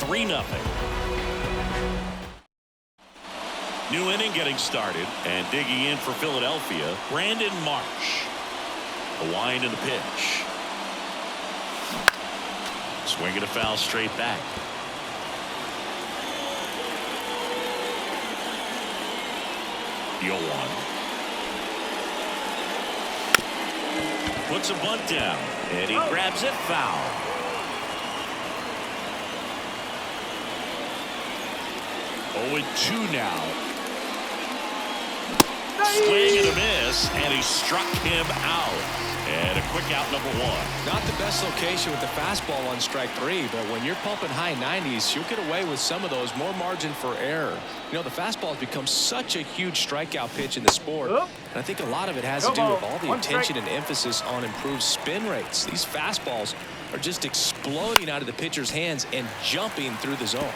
3-0. New inning getting started, and digging in for Philadelphia, Brandon Marsh. A wind and a pitch. Swing and a foul straight back. The 0-1. Puts a bunt down, and he grabs it foul. 0-2 now. Swing and a miss, and he struck him out. And a quick out, number 1. Not the best location with the fastball on strike 3, but when you're pumping high 90s, you'll get away with some of those. More margin for error. You know, the fastball has become such a huge strikeout pitch in the sport. And I think a lot of it has to do with all the attention and emphasis on improved spin rates. These fastballs are just exploding out of the pitcher's hands and jumping through the zone.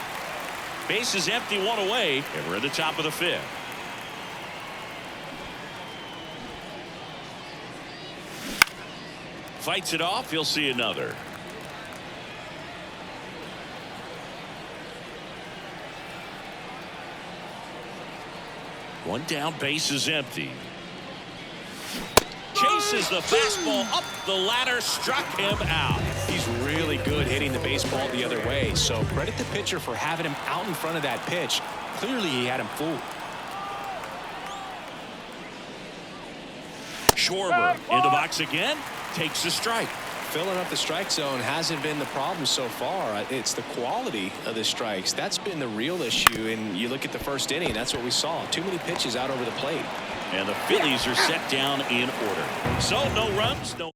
Base is empty, 1 away, and we're at the top of the 5th. Fights it off. He'll see another. One down, base is empty. Chases the fastball up the ladder, struck him out. He's really good hitting the baseball the other way, so credit the pitcher for having him out in front of that pitch. Clearly he had him fooled. Schwarber in the box again, takes a strike. Filling up the strike zone hasn't been the problem so far. It's the quality of the strikes. That's been the real issue. And you look at the first inning, that's what we saw. Too many pitches out over the plate. And the Phillies are set down in order. So no runs, no.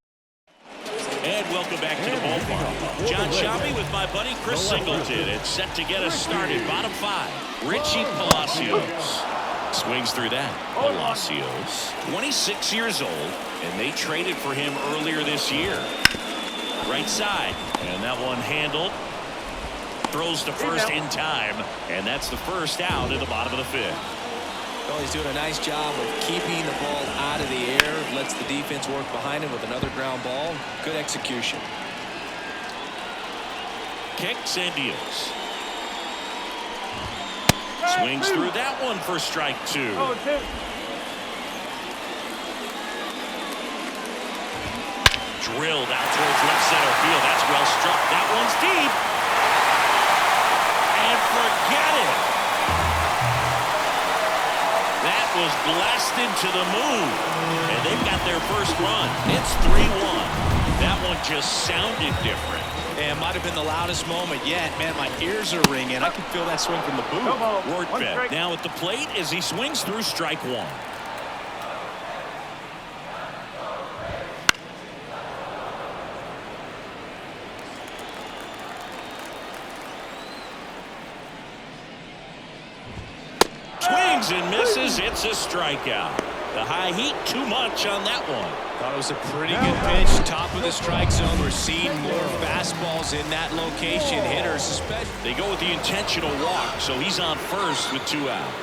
And welcome back to the ballpark. John Shoppy with my buddy Chris Singleton. It's set to get us started. Bottom 5. Richie Palacios. Swings through that. Palacios, 26 years old, and they traded for him earlier this year. Right side, and that one handled. Throws to first in time, and that's the first out in the bottom of the 5th. Well, he's doing a nice job of keeping the ball out of the air. Lets the defense work behind him with another ground ball. Good execution. Kicks and deals. Swings through that one for strike 2. Drilled out towards left center field. That's well struck. That one's deep. And forget it. That was blasted to the moon. And they've got their first run. It's 3-1. That one just sounded different. And might have been the loudest moment yet. Man, my ears are ringing. I can feel that swing from the booth. Rortvedt now at the plate as he swings through strike 1. Swings and misses. It's a strikeout. The high heat, too much on that one. Thought it was a pretty good pitch. Top of the strike zone. We're seeing more fastballs in that location. Hitters, they go with the intentional walk, so he's on first with 2 out.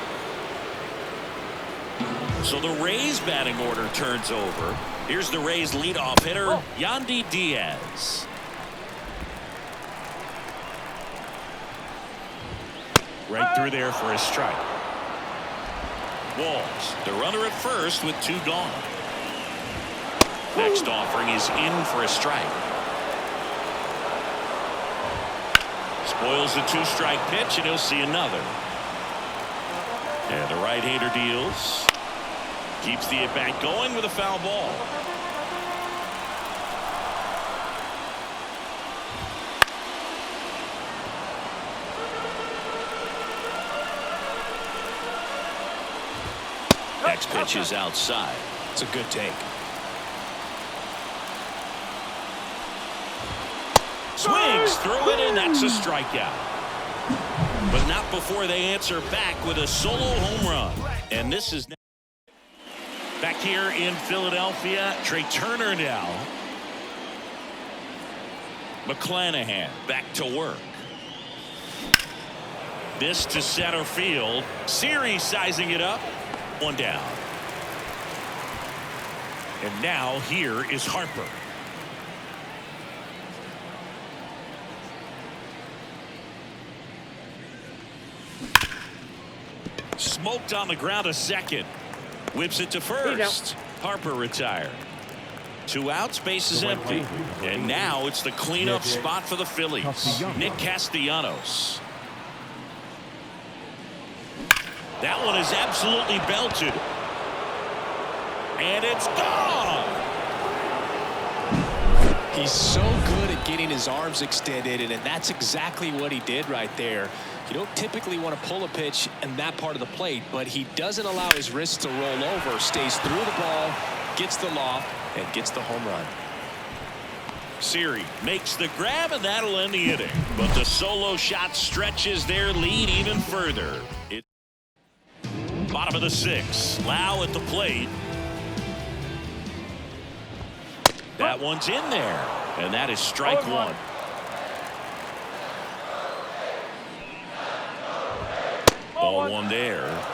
So the Rays batting order turns over. Here's the Rays leadoff hitter, Yandy Diaz. Right through there for a strike. Walls, the runner at first with 2 gone. Next offering is in for a strike. Spoils the 2-strike pitch, and he'll see another. And the right-hander deals. Keeps the at-bat going with a foul ball. Next pitch is outside. It's a good take. Swings through it, and that's a strikeout. But not before they answer back with a solo home run. And this is back here in Philadelphia. Trey Turner now. McClanahan back to work. This to center field. Series sizing it up. 1 down. And now here is Harper. Smoked on the ground to second. Whips it to first. Harper retired. 2 outs, base is empty. And now it's the cleanup spot for the Phillies. Nick Castellanos. That one is absolutely belted. And it's gone. He's so good at getting his arms extended, and that's exactly what he did right there. You don't typically want to pull a pitch in that part of the plate, but he doesn't allow his wrists to roll over, stays through the ball, gets the loft, and gets the home run. Siri makes the grab, and that'll end the inning. But the solo shot stretches their lead even further. Bottom of the 6th. Lau at the plate. That one's in there, and that is strike 1. Ball 1 there.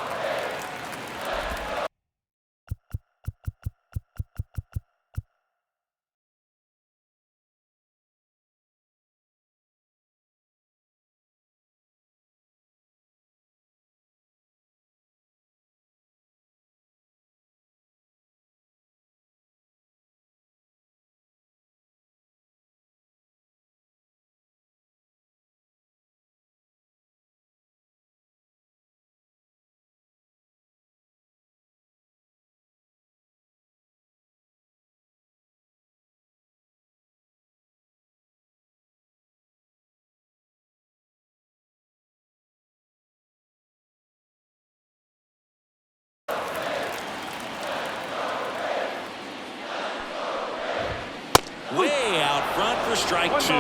Way out front for strike 2.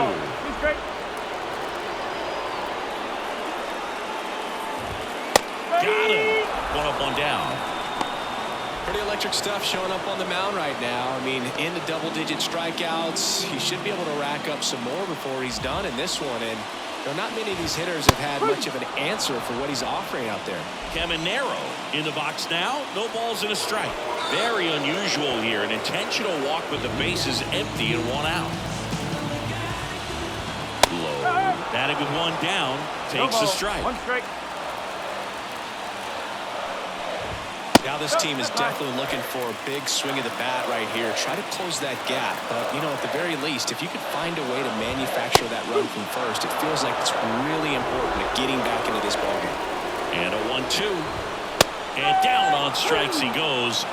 Got him. 1 up, 1 down. Pretty electric stuff showing up on the mound right now. I mean, into double-digit strikeouts. He should be able to rack up some more before he's done in this one. And not many of these hitters have had much of an answer for what he's offering out there. Caminero in the box now. No balls and a strike. Very unusual here. An intentional walk with the bases empty and 1 out. Low. Batting with 1 down. Takes a strike. 1 strike. Now this team is definitely looking for a big swing of the bat right here. Try to close that gap. But, you know, at the very least, if you could find a way to manufacture that run from first, it feels like it's really important at getting back into this ballgame. And a 1-2. And down on strikes he goes.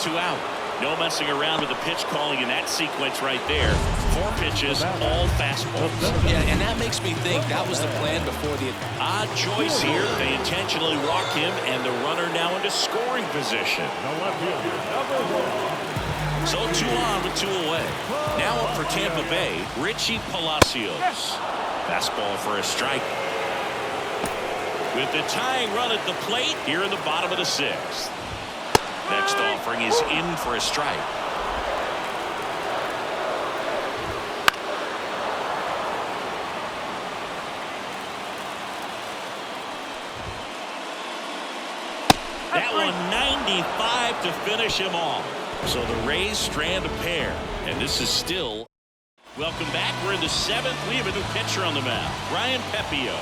2 out. No messing around with the pitch calling in that sequence right there. 4 pitches, all fastballs. Yeah, and that makes me think that was the plan before the odd choice here. They intentionally walk him, and the runner now into scoring position. So 2 on with 2 away. Now up for Tampa Bay, Richie Palacios. Fastball for a strike. With the tying run at the plate here in the bottom of the 6th. Next offering is in for a strike. That one 95 to finish him off. So the Rays strand a pair. And this is still. Welcome back. We're in the 7th. We have a new pitcher on the mound. Ryan Pepio.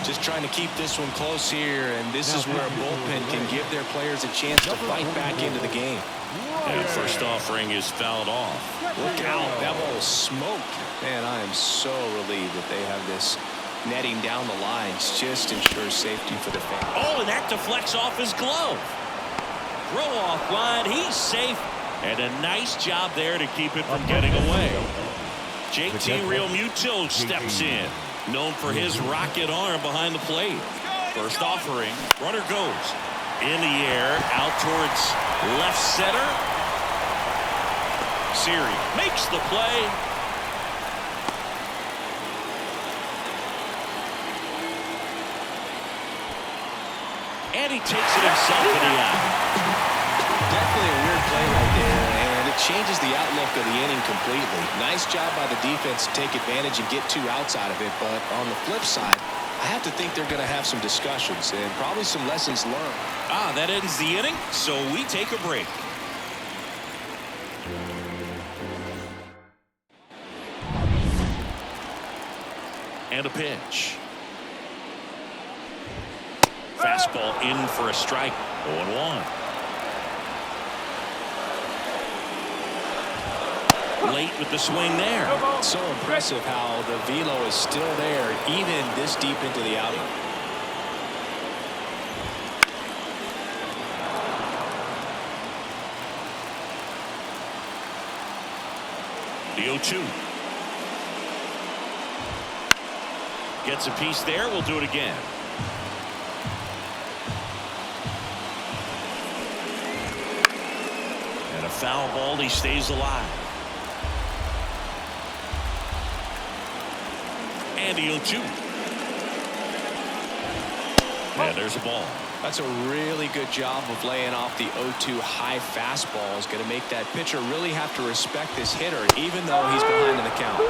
Just trying to keep this one close here, and this is where a bullpen can give their players a chance to fight back into the game. And first offering is fouled off. Look out. That ball was smoked. Man, I am so relieved that they have this netting down the lines. Just ensures safety for the fans. Oh, and that deflects off his glove. Throw off line. He's safe. And a nice job there to keep it from getting away. JT Realmuto steps in. Known for his rocket arm behind the plate. First offering. Runner goes in the air out towards left center. Siri makes the play. And he takes it himself in the out. Definitely a weird play right there, and it changes the outlook of the inning completely. Nice job by the defense to take advantage and get 2 outs out of it, but on the flip side, I have to think they're going to have some discussions and probably some lessons learned. That ends the inning, so we take a break. And a pitch. fastball in for a strike. 0-1. Late with the swing there. So impressive how the velo is still there even this deep into the outing. The 0-2. Gets a piece there. We'll do it again. And a foul ball. He stays alive. And the 0-2. And there's a ball. That's a really good job of laying off the 0-2 high fastball. Is going to make that pitcher really have to respect this hitter, even though he's behind in the count.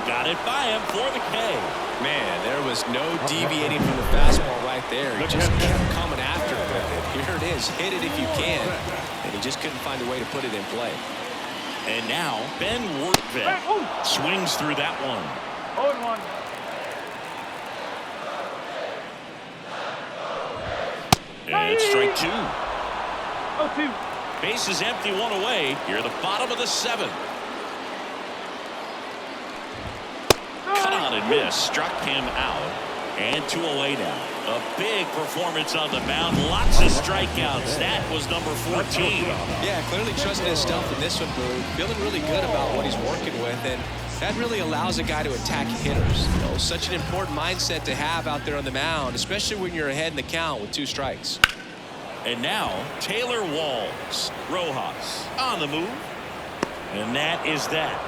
Got it by him for the K. Man, there was no deviating from the fastball right there. He just kept coming after it with it. Here it is. Hit it if you can. And he just couldn't find a way to put it in play. And now Ben Workvet swings through that one. 0-1. And it's strike 2. 0-2. Base is empty, one away. Here at the bottom of the 7th. Cut on and miss. Struck him out. And 2 away now. A big performance on the mound. Lots of strikeouts. That was number 14. Yeah, clearly trusting his stuff in this one, Boo. Feeling really good about what he's working with. And that really allows a guy to attack hitters. You know, such an important mindset to have out there on the mound, especially when you're ahead in the count with 2 strikes. And now, Taylor Walls. Rojas on the move. And that is that.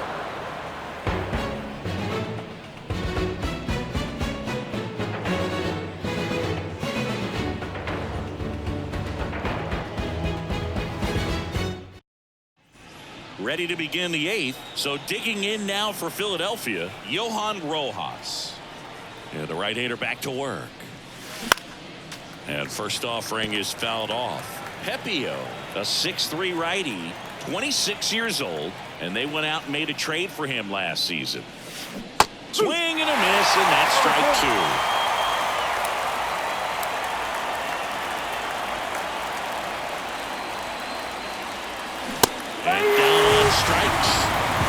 Ready to begin the 8th. So digging in now for Philadelphia, Johan Rojas. Yeah, the right-hander back to work. And first offering is fouled off. Pepio, a 6'3" righty, 26 years old, and they went out and made a trade for him last season. Swing and a miss, and that's strike 2. And down on strikes,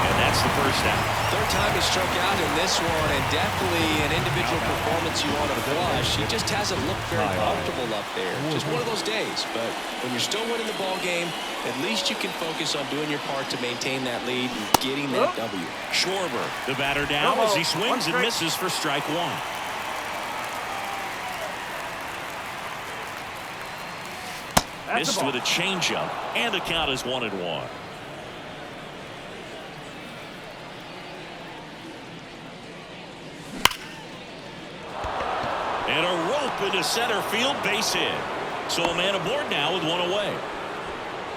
and that's the first out. Third time he struck out in this one, and definitely an individual performance you want to flush. He just hasn't looked very comfortable up there. Just one of those days. But when you're still winning the ball game, at least you can focus on doing your part to maintain that lead and getting that W. Schwarber, the batter down as he swings and misses for strike 1. Missed with a changeup, and the count is 1-1. And a rope into center field, base hit. So a man aboard now with 1 away.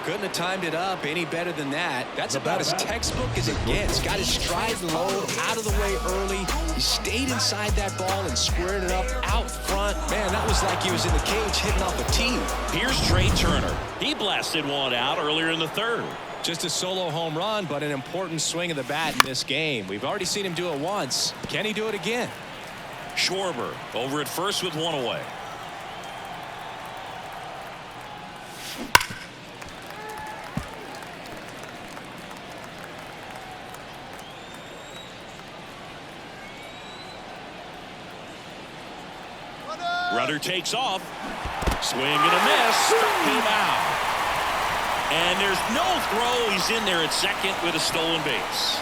Couldn't have timed it up any better than that. That's about as textbook as it gets. Got his stride low, out of the way early. He stayed inside that ball and squared it up out front. Man, that was like he was in the cage hitting off a tee. Here's Trey Turner. He blasted one out earlier in the 3rd. Just a solo home run, but an important swing of the bat in this game. We've already seen him do it once. Can he do it again? Schwarber over at first with 1 away. Runner takes off. Swing and a miss. Struck him out. And there's no throw. He's in there at second with a stolen base.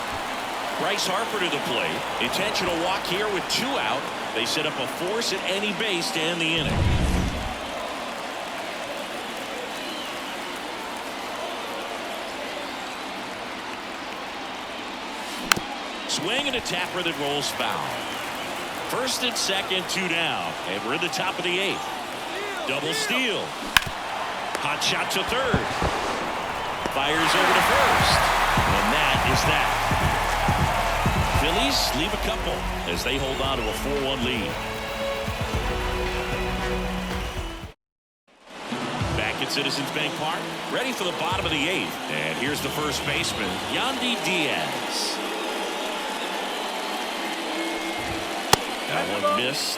Bryce Harper to the plate. Intentional walk here with 2 out. They set up a force at any base to end the inning. Swing and a tapper that rolls foul. First and second, 2 down. And we're in the top of the 8th. Double steal. Hot shot to 3rd. Fires over to 1st. And that is that. Phillies leave a couple as they hold on to a 4-1 lead. Back at Citizens Bank Park, ready for the bottom of the 8th. And here's the first baseman, Yandy Diaz. That one missed.